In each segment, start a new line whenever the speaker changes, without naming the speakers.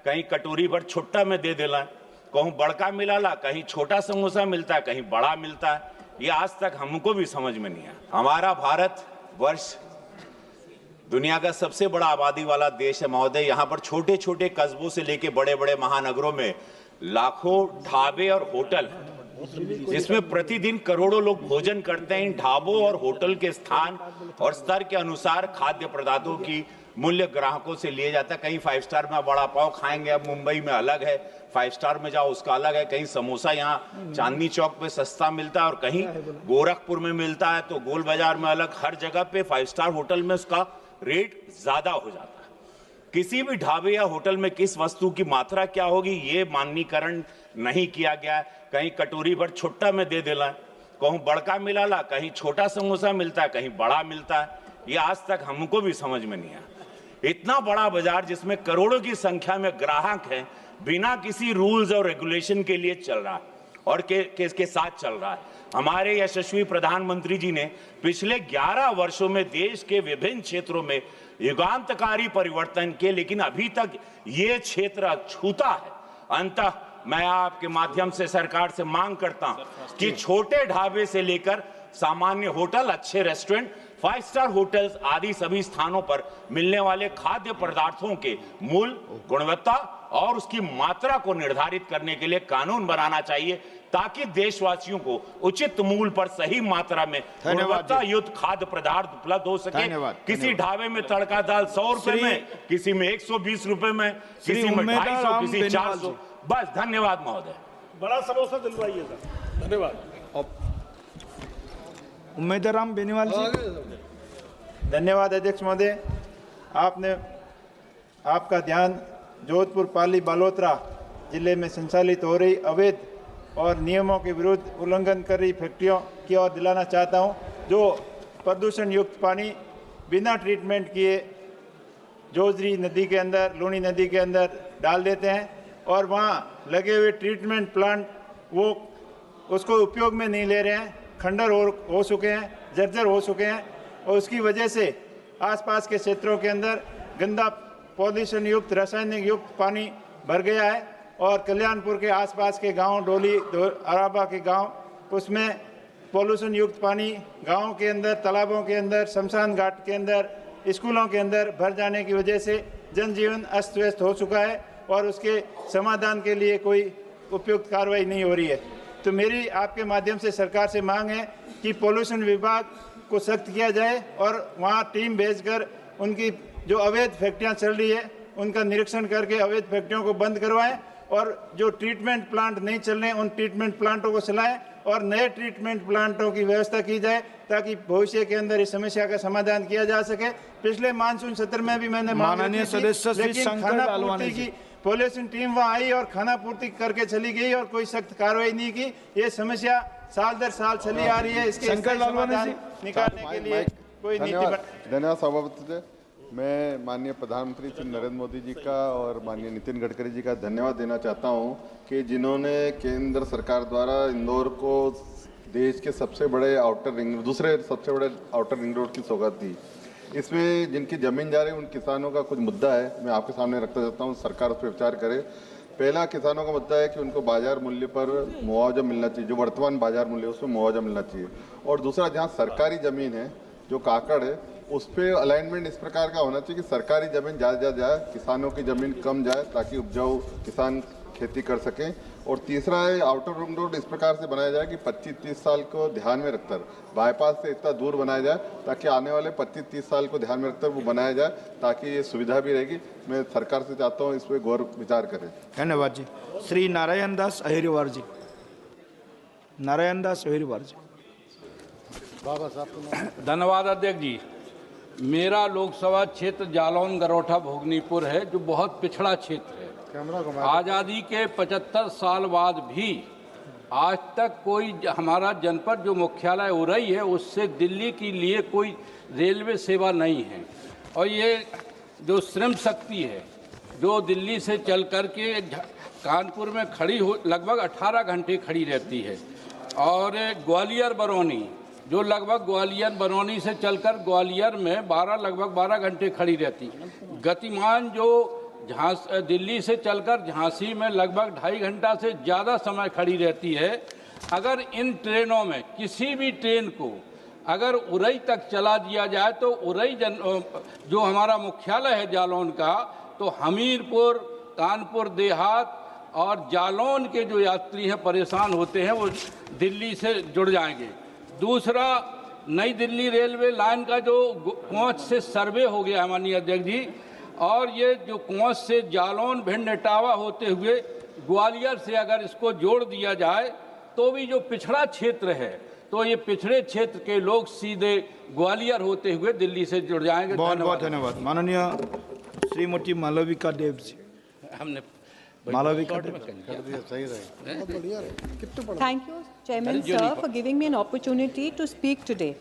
कहीं कटोरी भर छुट्टा में दे देला, कहूँ बड़का मिलाला, कहीं छोटा समोसा मिलता है, कहीं बड़ा मिलता है। ये आज तक हमको भी समझ में नहीं आया। हमारा भारत वर्ष दुनिया का सबसे बड़ा आबादी वाला देश है महोदय। यहाँ पर छोटे छोटे कस्बों से लेके बड़े बड़े महानगरों में लाखों ढाबे और होटल, जिसमें प्रतिदिन करोड़ों लोग भोजन करते हैं। इन ढाबों और होटल के स्थान और स्तर के अनुसार खाद्य पदार्थों की मूल्य ग्राहकों से लिए जाता है। कहीं 5 स्टार में बड़ा पाव खाएंगे, अब मुंबई में अलग है, 5 स्टार में जाओ उसका अलग है। कहीं समोसा यहाँ चांदनी चौक पे सस्ता मिलता है और कहीं गोरखपुर में मिलता है तो गोल बाजार में अलग। हर जगह पे 5 स्टार होटल में उसका रेट ज्यादा हो जाता है। किसी भी ढाबे या होटल में किस वस्तु की मात्रा क्या होगी ये माननीकरण नहीं किया गया है। कहीं कटोरी भर छुट्टा में दे देला, कहूँ बड़का मिलाला, कहीं छोटा समोसा मिलता है, कहीं बड़ा मिलता है। ये आज तक हमको भी समझ में नहीं आया। इतना बड़ा बाजार जिसमें करोड़ों की संख्या में ग्राहक हैं, बिना किसी रूल्स और रेगुलेशन के लिए चल रहा है और के साथ चल रहा है। हमारे यशस्वी प्रधानमंत्री जी ने पिछले 11 वर्षों में देश के विभिन्न क्षेत्रों में युगांतकारी परिवर्तन किए, लेकिन अभी तक ये क्षेत्र अछूता है। अंततः मैं आपके माध्यम से सरकार से मांग करता हूं कि छोटे ढाबे से लेकर सामान्य होटल, अच्छे रेस्टोरेंट, 5 स्टार होटल्स आदि सभी स्थानों पर मिलने वाले खाद्य पदार्थों के मूल्य, गुणवत्ता और उसकी मात्रा को निर्धारित करने के लिए कानून बनाना चाहिए, ताकि देशवासियों को उचित मूल्य पर सही मात्रा में गुणवत्ता युक्त खाद्य पदार्थ उपलब्ध हो सके। किसी ढाबे में तड़का दाल 100 रुपए में, किसी में 120 रुपए में, किसी में 250, किसी 400। बस, धन्यवाद महोदय।
बड़ा समोसा दिलवाइए सर। धन्यवाद।
उम्मीदराम बेनीवाल जी।
धन्यवाद अध्यक्ष महोदय। आपका ध्यान जोधपुर, पाली, बालोतरा जिले में संचालित हो रही अवैध और नियमों के विरुद्ध उल्लंघन कर रही फैक्ट्रियों की ओर दिलाना चाहता हूं, जो प्रदूषण युक्त पानी बिना ट्रीटमेंट किए जोजरी नदी के अंदर, लूणी नदी के अंदर डाल देते हैं और वहाँ लगे हुए ट्रीटमेंट प्लांट वो उसको उपयोग में नहीं ले रहे हैं, खंडर हो चुके हैं, जर्जर हो चुके हैं और उसकी वजह से आसपास के क्षेत्रों के अंदर गंदा पॉल्यूशन युक्त, रासायनिक युक्त पानी भर गया है और कल्याणपुर के आसपास के गांव, डोली, अराबा के गांव, उसमें पॉल्यूशन युक्त पानी गांवों के अंदर, तालाबों के अंदर, शमशान घाट के अंदर, स्कूलों के अंदर भर जाने की वजह से जनजीवन अस्त व्यस्त हो चुका है और उसके समाधान के लिए कोई उपयुक्त कार्रवाई नहीं हो रही है। तो मेरी आपके माध्यम से सरकार से मांग है कि पॉल्यूशन विभाग को सख्त किया जाए और वहाँ टीम भेजकर उनकी जो अवैध फैक्ट्रियाँ चल रही है उनका निरीक्षण करके अवैध फैक्ट्रियों को बंद करवाएं और जो ट्रीटमेंट प्लांट नहीं चल रहे हैं उन ट्रीटमेंट प्लांटों को चलाएं और नए ट्रीटमेंट प्लांटों की व्यवस्था की जाए ताकि भविष्य के अंदर इस समस्या का समाधान किया जा सके। पिछले मानसून सत्र में भी मैंने
माननीय सदस्य श्री शंकर लालवानी
की पॉल्यूशन टीम वहाँ आई और खाना पूर्ति करके चली गई और कोई सख्त कार्रवाई नहीं की। ये समस्या साल दर साल चली आ रही है, इसके समाधान निकालने के लिए कोई नीति।
धन्यवाद सभापति जी। मैं माननीय प्रधानमंत्री श्री नरेंद्र मोदी जी का और माननीय नितिन गडकरी जी का धन्यवाद देना चाहता हूं कि जिन्होंने केंद्र सरकार द्वारा इंदौर को देश के सबसे बड़े दूसरे सबसे बड़े आउटर रिंग रोड की सौगात दी। इसमें जिनकी जमीन जा रही है उन किसानों का कुछ मुद्दा है, मैं आपके सामने रखना चाहता हूँ, सरकार उस पर विचार करे। पहला किसानों का मुद्दा है कि उनको बाजार मूल्य पर मुआवजा मिलना चाहिए, जो वर्तमान बाजार मूल्य है उसमें मुआवजा मिलना चाहिए। और दूसरा, जहाँ सरकारी ज़मीन है जो काकड़ है उस पर अलाइनमेंट इस प्रकार का होना चाहिए कि सरकारी ज़मीन ज़्यादा जाए, किसानों की ज़मीन कम जाए ताकि उपजाऊ किसान खेती कर सकें। और तीसरा है, आउटर रिंग रोड इस प्रकार से बनाया जाए कि 25-30 साल को ध्यान में रखकर बाईपास से इतना दूर बनाया जाए ताकि आने वाले 25-30 साल को ध्यान में रखकर वो बनाया जाए ताकि ये सुविधा भी रहेगी। मैं सरकार से चाहता हूँ इस पर गौर विचार करें।
धन्यवाद जी। श्री नारायण दास अहिरवार जी। नारायण दास अहिरवार जी।
धन्यवाद अध्यक्ष जी। मेरा लोकसभा क्षेत्र जालौन गरोठा भोगनीपुर है, जो बहुत पिछड़ा क्षेत्र है। आज़ादी के 75 साल बाद भी आज तक कोई हमारा जनपद जो मुख्यालय उरई है उससे दिल्ली के लिए कोई रेलवे सेवा नहीं है। और ये जो श्रम शक्ति है जो दिल्ली से चल कर के कानपुर में खड़ी हो, लगभग 18 घंटे खड़ी रहती है। और ग्वालियर बरौनी जो लगभग ग्वालियर बरौनी से चलकर ग्वालियर में लगभग 12 घंटे खड़ी रहती। गतिमान जो दिल्ली से चलकर झांसी में लगभग 2.5 घंटा से ज़्यादा समय खड़ी रहती है। अगर इन ट्रेनों में किसी भी ट्रेन को अगर उरई तक चला दिया जाए तो उरई जो हमारा मुख्यालय है जालौन का, तो हमीरपुर, कानपुर देहात और जालौन के जो यात्री हैं परेशान होते हैं वो दिल्ली से जुड़ जाएंगे। दूसरा, नई दिल्ली रेलवे लाइन का जो कोच से सर्वे हो गया है माननीय अध्यक्ष जी, और ये जो कोच से जालौन, भिंड, इटावा होते हुए ग्वालियर से अगर इसको जोड़ दिया जाए तो भी जो पिछड़ा क्षेत्र है तो ये पिछड़े क्षेत्र के लोग सीधे ग्वालियर होते हुए दिल्ली से जुड़ जाएंगे।
बहुत बहुत धन्यवाद। माननीय श्रीमती मालविका देव जी।
हमने
मालविका देव।
Thank you, Chairman Sir, for giving me an opportunity to speak today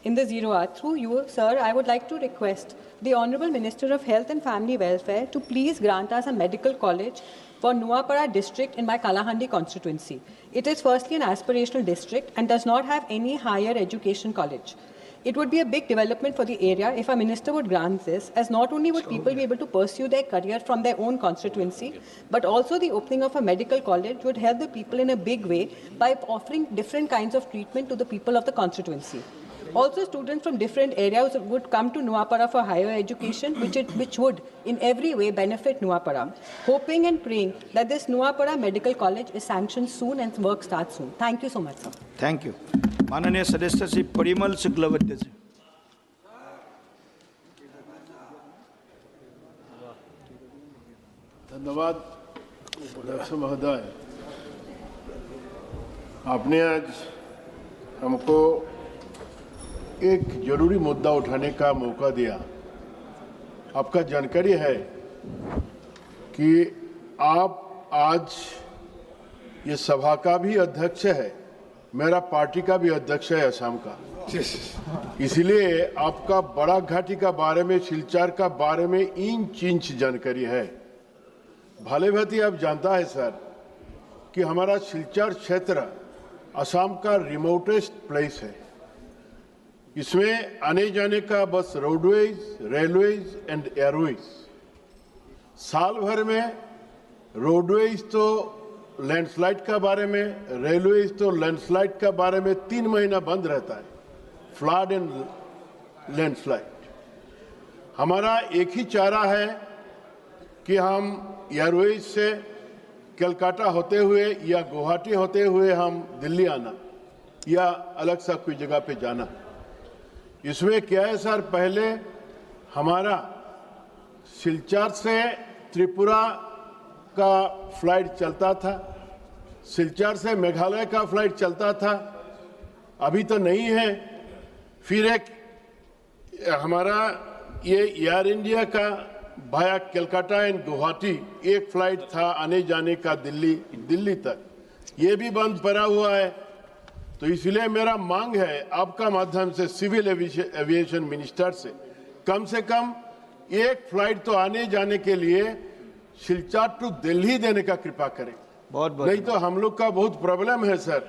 in the Zero Hour. Through you, sir, I would like to request the Honourable Minister of Health and Family Welfare to please grant us a medical college for Nuapara district in my Kalahandi constituency. It is firstly an aspirational district and does not have any higher education college. It would be a big development for the area if our minister would grant this, as not only would people be able to pursue their career from their own constituency, but also the opening of a medical college would help the people in a big way by offering different kinds of treatment to the people of the constituency. Also, students from different areas would come to Nuapara for higher education, which would in every way benefit Nuapara. Hoping and praying that this Nuapara Medical College is sanctioned soon and work starts soon. Thank you so much, sir.
Thank you. माननीय सदस्य श्री परिमल शुक्लवैद्य जी।
धन्यवाद अध्यक्ष महोदय। आपने आज हमको एक जरूरी मुद्दा उठाने का मौका दिया। आपका जानकारी है कि आप आज ये सभा का भी अध्यक्ष है, मेरा पार्टी का भी अध्यक्ष है असम का, इसलिए आपका बड़ा घाटी का बारे में, सिलचर का बारे में इंच इंच जानकारी है। भले भांति आप जानता है सर कि हमारा सिलचर क्षेत्र असम का रिमोटेस्ट प्लेस है। इसमें आने जाने का बस रोडवेज, रेलवेज एंड एयरवेज। साल भर में रोडवेज तो लैंडस्लाइड का बारे में, रेलवेज तो लैंडस्लाइड का बारे में 3 महीना बंद रहता है, फ्लड एंड लैंडस्लाइड। हमारा एक ही चारा है कि हम एयरवेज से कलकत्ता होते हुए या गुवाहाटी होते हुए हम दिल्ली आना या अलग सा कोई जगह पे जाना। इसमें क्या है सर, पहले हमारा सिलचर से त्रिपुरा का फ्लाइट चलता था, सिलचर से मेघालय का फ्लाइट चलता था, अभी तो नहीं है। फिर एक हमारा ये एयर इंडिया का भाया कलकत्ता एंड गुवाहाटी एक फ्लाइट था आने जाने का दिल्ली तक, ये भी बंद पड़ा हुआ है। तो इसलिए मेरा मांग है आपका माध्यम से सिविल एविएशन मिनिस्टर से कम एक फ्लाइट तो आने जाने के लिए सिलचर टू दिल्ली देने का कृपा करें।
बहुत बहुत
नहीं तो हम लोग का बहुत प्रॉब्लम है सर।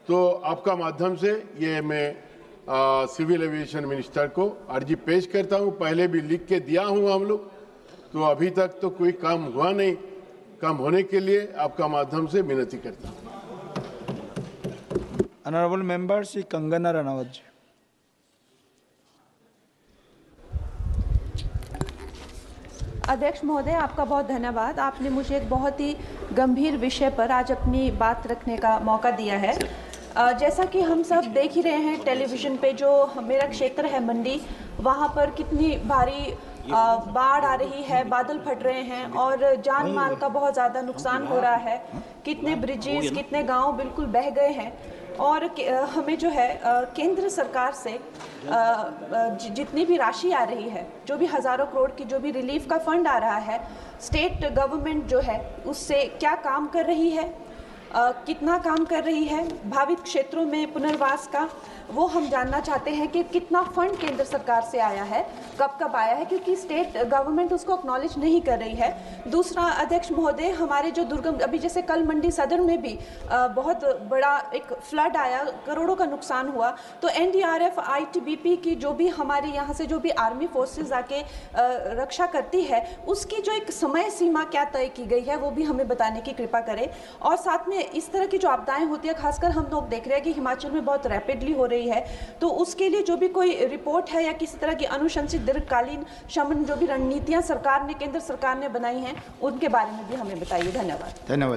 तो आपका माध्यम से ये मैं सिविल एविएशन मिनिस्टर को अर्जी पेश करता हूँ। पहले भी लिख के दिया हूँ हम लोग, तो अभी तक तो कोई काम हुआ नहीं। काम होने के लिए आपका माध्यम से विनती करता हूँ।
ऑनरेबल मेंबर श्री कंगना रनावत जी।
अध्यक्ष महोदय, आपका बहुत धन्यवाद। आपने मुझे एक बहुत ही गंभीर विषय पर आज अपनी बात रखने का मौका दिया है। जैसा कि हम सब देख ही रहे हैं टेलीविज़न पे, जो मेरा क्षेत्र है मंडी, वहाँ पर कितनी भारी बाढ़ आ रही है, बादल फट रहे हैं और जान माल का बहुत ज़्यादा नुकसान हो रहा है। कितने ब्रिजेस, कितने गांव बिल्कुल बह गए हैं। और हमें जो है केंद्र सरकार से जितनी भी राशि आ रही है, जो भी हज़ारों करोड़ की जो भी रिलीफ का फंड आ रहा है, स्टेट गवर्नमेंट जो है उससे क्या काम कर रही है। कितना काम कर रही है भावित क्षेत्रों में पुनर्वास का, वो हम जानना चाहते हैं कि कितना फंड केंद्र सरकार से आया है, कब कब आया है, क्योंकि स्टेट गवर्नमेंट उसको एक्नॉलेज नहीं कर रही है। दूसरा अध्यक्ष महोदय, हमारे जो दुर्गम, अभी जैसे कल मंडी सदर में भी बहुत बड़ा एक फ्लड आया, करोड़ों का नुकसान हुआ, तो एनडीआरएफ आईटीबीपी की जो भी हमारे यहाँ से जो भी आर्मी फोर्सेज आके रक्षा करती है, उसकी जो एक समय सीमा क्या तय की गई है वो भी हमें बताने की कृपा करें। और साथ में इस तरह की जो आपदाएं होती है, खासकर हम लोग देख रहे हैं कि हिमाचल में बहुत रैपिडली हो रही है, तो उसके लिए जो भी कोई रिपोर्ट है या किसी तरह की अनुशंसित दीर्घकालीन शमन जो भी रणनीतियां सरकार ने, केंद्र सरकार ने बनाई हैं, उनके बारे में भी हमें बताइए। धन्यवाद।
धन्यवाद।